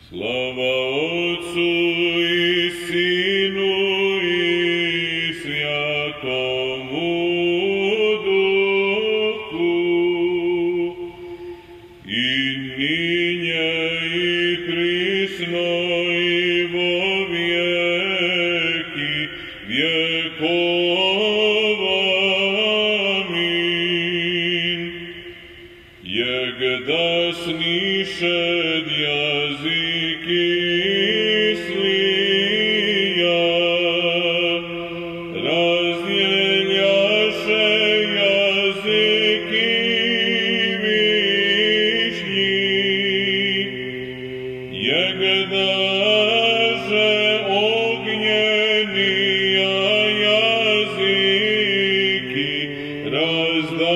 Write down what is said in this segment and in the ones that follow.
Slava Otcu i Sinu i Svjatomu Duhu, i ninje i prisno i vo vijeki vjekova. Amin. Jegda snišed jaziki slija, razdjeljaše jaziki višnji, jegdaže ognjenija jaziki razdajaše.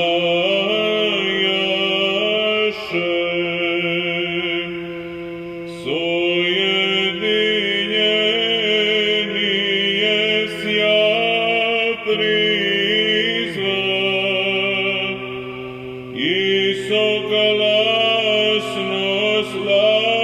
Sojedinjeni jesja prizva i soglasno slavi